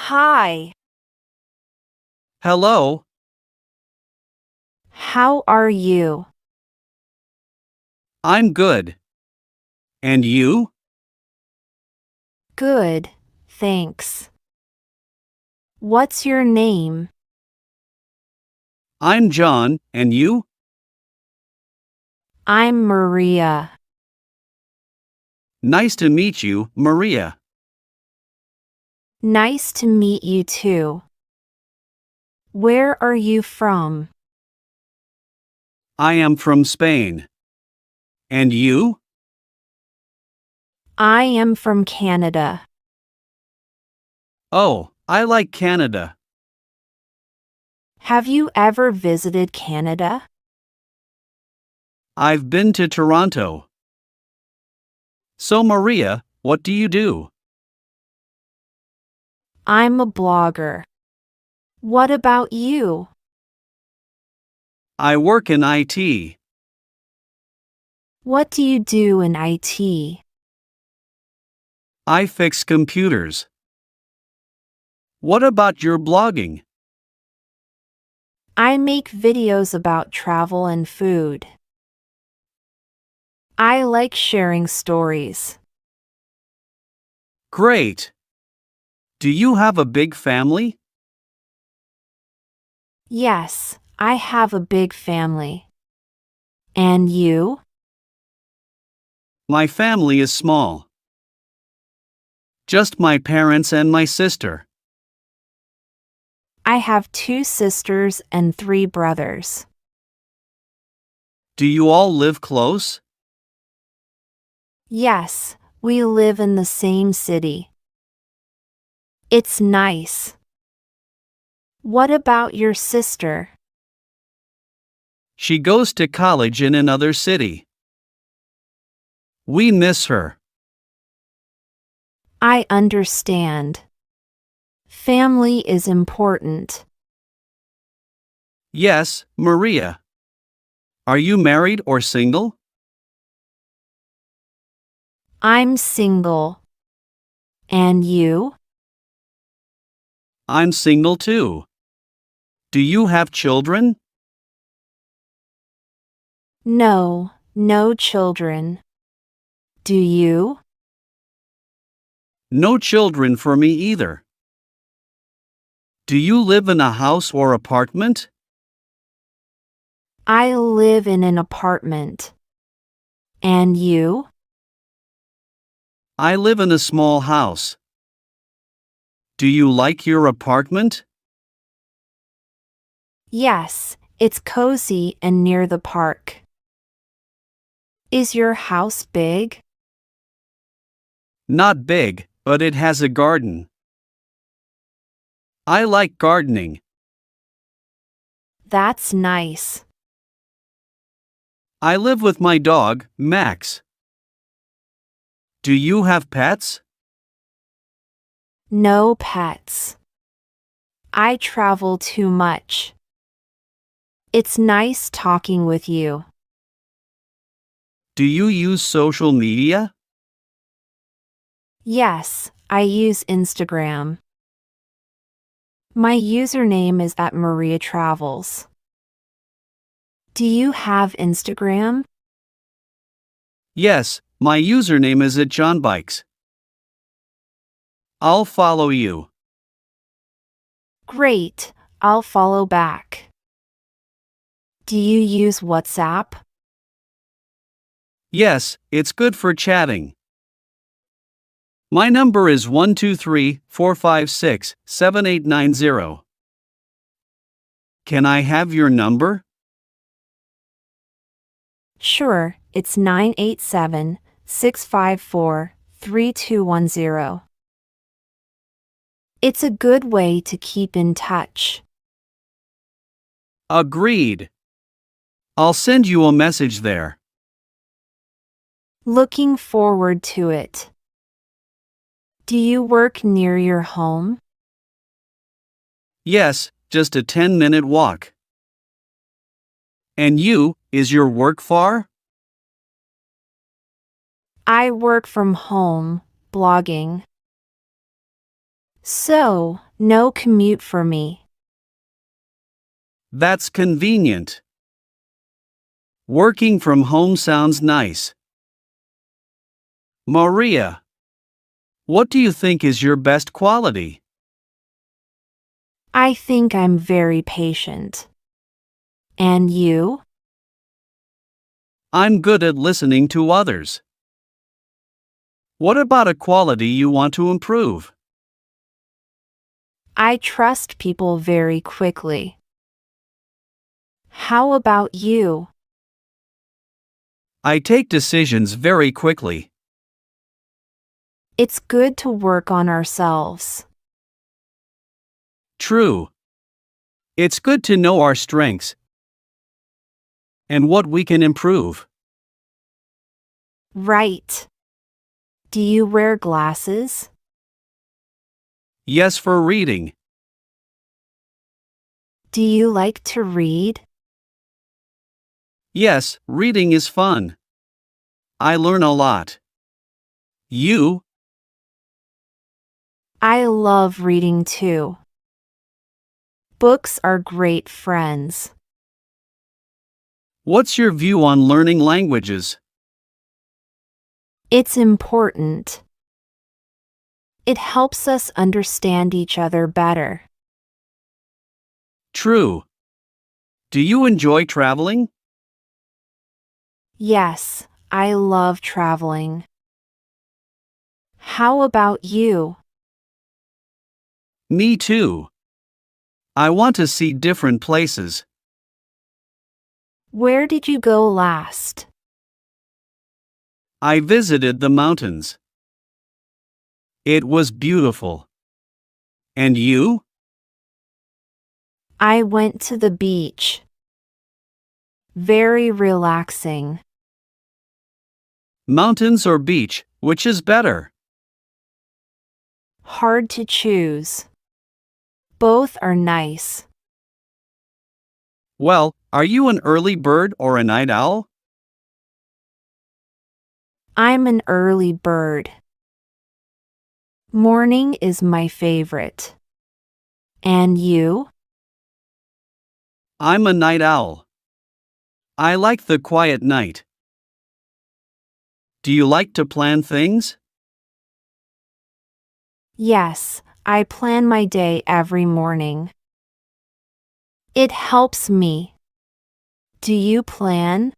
Hi, Hello, how are you? I'm good. And you? Good, thanks. What's your name? I'm John, and you? I'm Maria. Nice to meet you, Maria. Nice to meet you too. Where are you from? I am from Spain. And you? I am from Canada. Oh, I like Canada. Have you ever visited Canada? I've been to Toronto. So, Maria, what do you do? I'm a blogger. What about you? I work in IT. What do you do in IT? I fix computers. What about your blogging? I make videos about travel and food. I like sharing stories. Great. Do you have a big family? Yes, I have a big family. And you? My family is small. Just my parents and my sister. I have 2 sisters and 3 brothers. Do you all live close? Yes, we live in the same city. It's nice. What about your sister? She goes to college in another city. We miss her. I understand. Family is important. Yes, Maria. Are you married or single? I'm single. And you? I'm single too. Do you have children? No, no children. Do you? No children for me either. Do you live in a house or apartment? I live in an apartment. And you? I live in a small house. Do you like your apartment? Yes, it's cozy and near the park. Is your house big? Not big, but it has a garden. I like gardening. That's nice. I live with my dog, Max. Do you have pets? No pets. I travel too much. It's nice talking with you. Do you use social media? Yes, I use Instagram. My username is @MariaTravels. Do you have Instagram? Yes, my username is @JohnBikes. I'll follow you. Great, I'll follow back. Do you use WhatsApp? Yes, it's good for chatting. My number is 123-456-7890. Can I have your number? Sure, it's 987-654-3210. It's a good way to keep in touch. Agreed. I'll send you a message there. Looking forward to it. Do you work near your home? Yes, just a 10-minute walk. And you, is your work far? I work from home, blogging. So, No commute for me. That's convenient. Working from home sounds nice. Maria, what do you think is your best quality? I think I'm very patient. And you? I'm good at listening to others. What about a quality you want to improve? I trust people very quickly. How about you? I take decisions very quickly. It's good to work on ourselves. True. It's good to know our strengths and what we can improve. Right. Do you wear glasses? Yes, for reading. Do you like to read? Yes, reading is fun. I learn a lot. You? I love reading too. Books are great friends. What's your view on learning languages? It's important. It helps us understand each other better. True. Do you enjoy traveling? Yes, I love traveling. How about you? Me too. I want to see different places. Where did you go last? I visited the mountains. It was beautiful. And you? I went to the beach. Very relaxing. Mountains or beach, which is better? Hard to choose. Both are nice. Well, are you an early bird or a night owl? I'm an early bird. Morning is my favorite. And you? I'm a night owl. I like the quiet night. Do you like to plan things? Yes, I plan my day every morning. It helps me. Do you plan?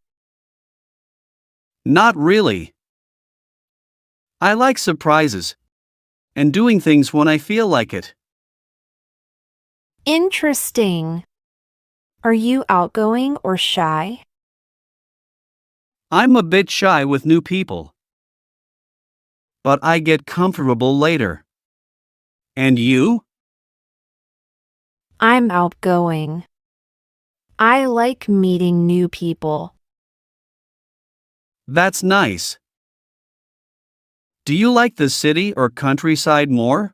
Not really. I like surprises and doing things when I feel like it. Interesting. Are you outgoing or shy? I'm a bit shy with new people, but I get comfortable later. And you? I'm outgoing. I like meeting new people. That's nice. Do you like the city or countryside more?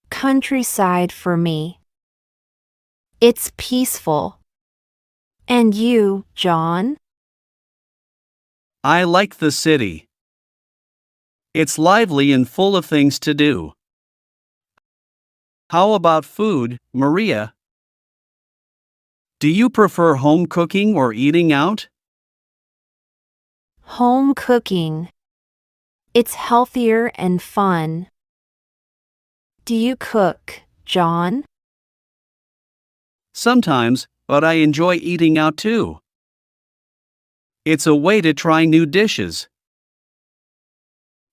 Countryside for me. It's peaceful. And you, John? I like the city. It's lively and full of things to do. How about food, Maria? Do you prefer home cooking or eating out? Home cooking. It's healthier and fun. Do you cook, John? Sometimes, but I enjoy eating out too. It's a way to try new dishes.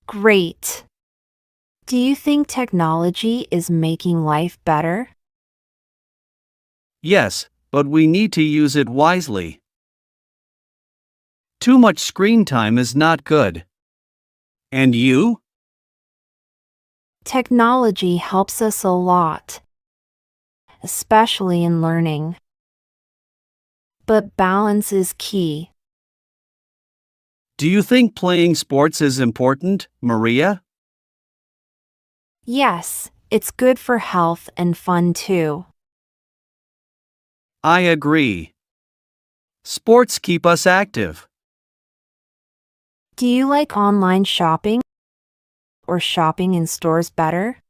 Great. Do you think technology is making life better? Yes, but we need to use it wisely. Too much screen time is not good. And you? Technology helps us a lot, especially in learning. But balance is key. Do you think playing sports is important, Maria? Yes, it's good for health and fun too. I agree. Sports keep us active. Do you like online shopping or shopping in stores better?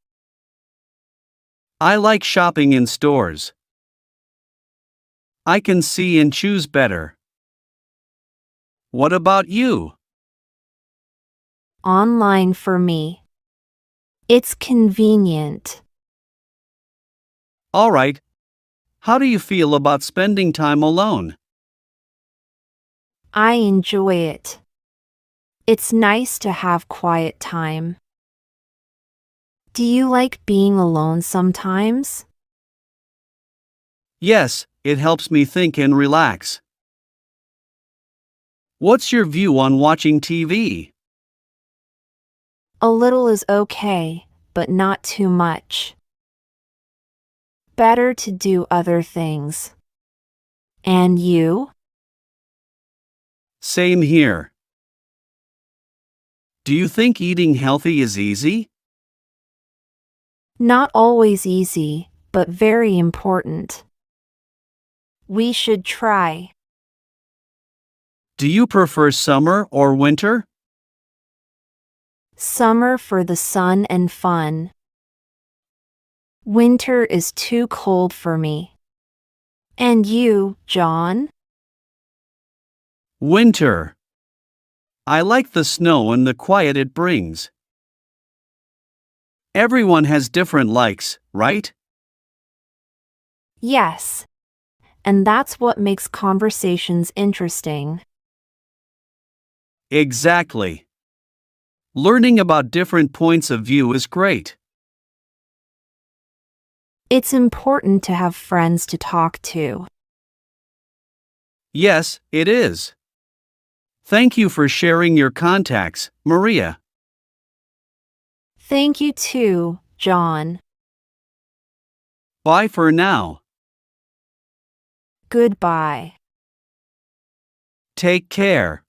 I like shopping in stores. I can see and choose better. What about you? Online for me. It's convenient. All right. How do you feel about spending time alone? I enjoy it. It's nice to have quiet time. Do you like being alone sometimes? Yes, it helps me think and relax. What's your view on watching TV? A little is okay, but not too much. Better to do other things. And you? Same here. Do you think eating healthy is easy? Not always easy, but very important. We should try. Do you prefer summer or winter? Summer for the sun and fun. Winter is too cold for me. And you, John? Winter. I like the snow and the quiet it brings. Everyone has different likes, right? Yes. And that's what makes conversations interesting. Exactly. Learning about different points of view is great. It's important to have friends to talk to. Yes, it is. Thank you for sharing your contacts, Maria. Thank you too, John. Bye for now. Goodbye. Take care.